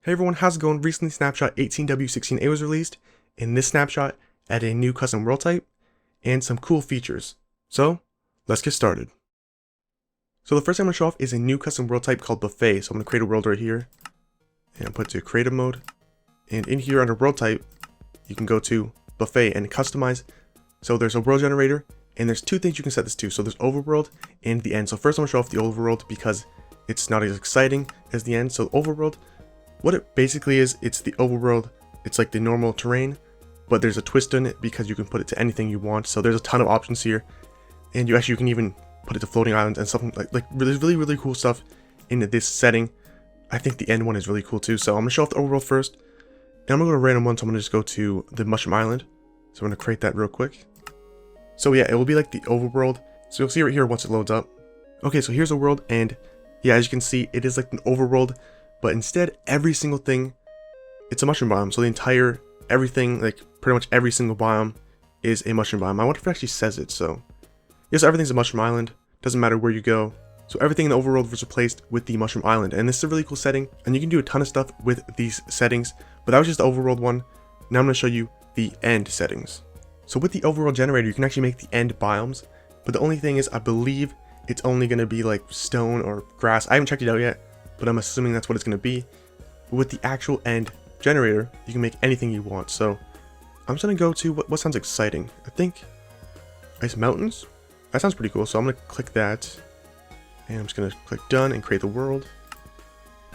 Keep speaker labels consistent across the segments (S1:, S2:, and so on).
S1: Hey everyone, how's it going? Recently Snapshot 18w16a was released, and this snapshot added a new custom world type and some cool features. So, let's get started. So the first thing I'm going to show off is a new custom world type called Buffet. So I'm going to create a world right here, and put it to creative mode. And in here under world type, you can go to Buffet and customize. So there's a world generator, and there's two things you can set this to. So there's Overworld and the end. So first I'm going to show off the Overworld because it's not as exciting as the end. So Overworld, what it basically is, it's the overworld. It's like the normal terrain, but there's a twist in it because you can put it to anything you want. So there's a ton of options here, and you can even put it to floating islands and something like really cool stuff into this setting. I think the end one is really cool too. So I'm gonna show off the overworld first, and I'm gonna go to random one. So I'm gonna just go to the mushroom island. So I'm gonna create that real quick. So yeah, it will be like the overworld. So you'll see right here once it loads up. Okay, so here's a world, and yeah, as you can see, it is like an overworld. But instead, every single thing, it's a mushroom biome. So the entire, everything, like pretty much every single biome is a mushroom biome. I wonder if it actually says it. So yes, everything's a mushroom island. Doesn't matter where you go. So everything in the overworld was replaced with the mushroom island. And this is a really cool setting. And you can do a ton of stuff with these settings. But that was just the overworld one. Now I'm going to show you the end settings. So with the overworld generator, you can actually make the end biomes. But the only thing is, I believe it's only going to be like stone or grass. I haven't checked it out yet, but I'm assuming that's what it's going to be. But with the actual end generator, you can make anything you want. So I'm just going to go to what sounds exciting. I think ice mountains. That sounds pretty cool. So I'm going to click that, and I'm just going to click done and create the world.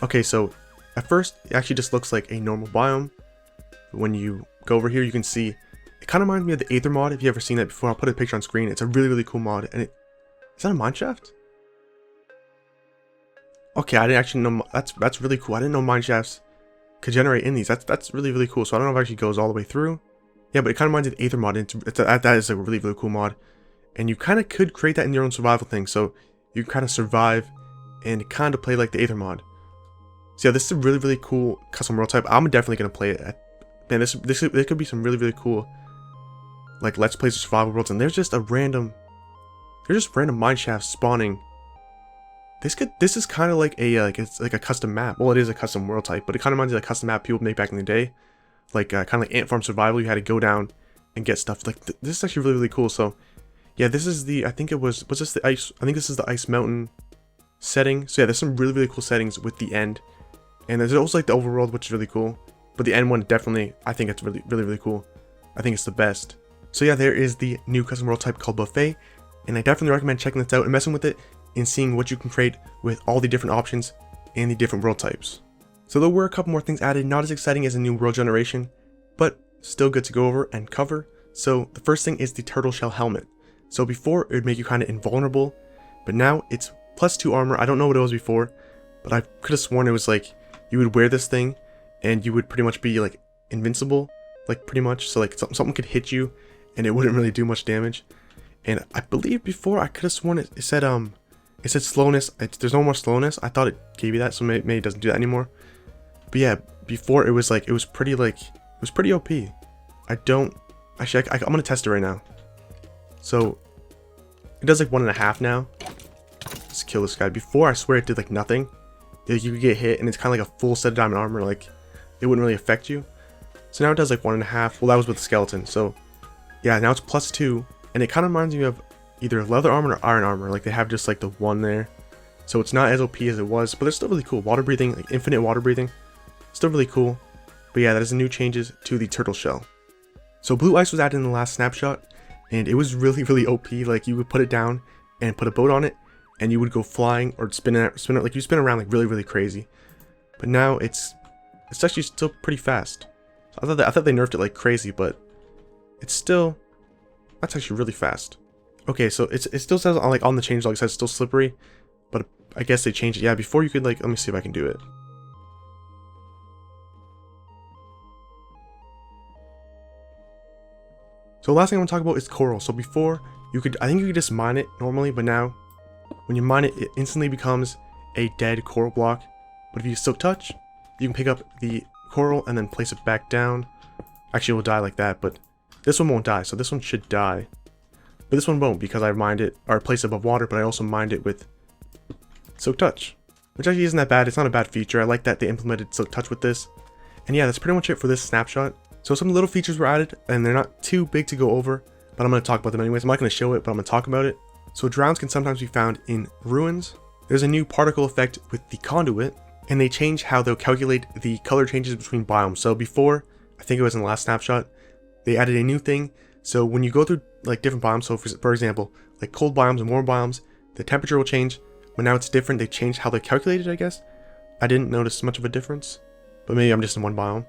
S1: Okay, so at first it actually just looks like a normal biome. But when you go over here, you can see it kind of reminds me of the Aether mod. If you ever seen that before, I'll put a picture on screen. It's a really cool mod. And is that a mineshaft? Okay, I didn't actually know. That's really cool. I didn't know mineshafts could generate in these. That's really cool. So I don't know if it actually goes all the way through. Yeah, but it kind of reminds me of the Aether mod. That is a really cool mod, and you kind of could create that in your own survival thing. So you kind of survive and kind of play like the Aether mod. So yeah, this is a really cool custom world type. I'm definitely gonna play it. Man, this could be some really cool like let's play survival worlds. And there's just random mineshafts spawning. This is kind of like it's like a custom map. Well, it is a custom world type, but it kind of reminds me of a custom map people make back in the day, like kind of like Ant Farm Survival. You had to go down and get stuff. Like this is actually really cool. So yeah, this is the, I think it was this the ice? I think this is the ice mountain setting. So yeah, there's some really cool settings with the end, and there's also like the overworld, which is really cool. But the end one definitely, I think it's really cool. I think it's the best. So yeah, there is the new custom world type called Buffet, and I definitely recommend checking this out and messing with it, and seeing what you can create with all the different options and the different world types. So there were a couple more things added, not as exciting as a new world generation, but still good to go over and cover. So the first thing is the turtle shell helmet. So before, it would make you kind of invulnerable, but now it's +2 armor. I don't know what it was before, but I could have sworn it was like you would wear this thing and you would pretty much be like invincible, like pretty much. So like something could hit you and it wouldn't really do much damage. And I believe before, I could have sworn it said slowness. There's no more slowness. I thought it gave you that, so maybe it doesn't do that anymore. But yeah, before it was pretty OP. I'm gonna test it right now. So it does like 1.5 now. Let's kill this guy. Before, I swear it did like nothing. Like, you could get hit and it's kind of like a full set of diamond armor. Like it wouldn't really affect you. So now it does like 1.5. Well, that was with the skeleton. So yeah, now it's +2, and it kind of reminds me of either leather armor or iron armor. Like they have just like the one there, so it's not as OP as it was, but it's still really cool. Water breathing, like infinite water breathing, still really cool. But yeah, that is the new changes to the turtle shell. So blue ice was added in the last snapshot, and it was really OP. Like you would put it down and put a boat on it, and you would go flying or spin it like you spin around like really crazy. But now it's actually still pretty fast. So I thought they nerfed it like crazy, but it's still, that's actually really fast. Okay, so it still says on the changelog, it says still slippery, but I guess they changed it. Yeah, before you could like, let me see if I can do it. So the last thing I'm gonna talk about is coral. So before, I think you could just mine it normally, but now when you mine it, it instantly becomes a dead coral block. But if you silk touch, you can pick up the coral and then place it back down. Actually, it will die like that, but this one won't die, so this one should die. But this one won't, because I mined it, or placed it above water, but I also mined it with silk touch. which actually isn't that bad. It's not a bad feature. I like that they implemented Silk Touch with this. And yeah, that's pretty much it for this snapshot. So some little features were added, and they're not too big to go over, but I'm going to talk about them anyways. I'm not going to show it, but I'm going to talk about it. So drowns can sometimes be found in ruins. There's a new particle effect with the conduit, and they change how they'll calculate the color changes between biomes. So before, I think it was in the last snapshot, they added a new thing. So when you go through like different biomes, so for example, like cold biomes and warm biomes, the temperature will change, but now it's different. They changed how they calculate it, I guess. I didn't notice much of a difference, but maybe I'm just in one biome.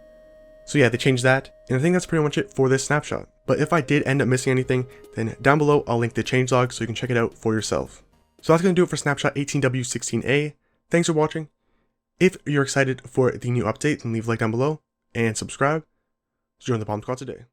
S1: So yeah, they changed that, and I think that's pretty much it for this snapshot. But if I did end up missing anything, then down below I'll link the changelog so you can check it out for yourself. So that's going to do it for Snapshot 18w16a. Thanks for watching. If you're excited for the new update, then leave a like down below and subscribe. Join the bomb squad today.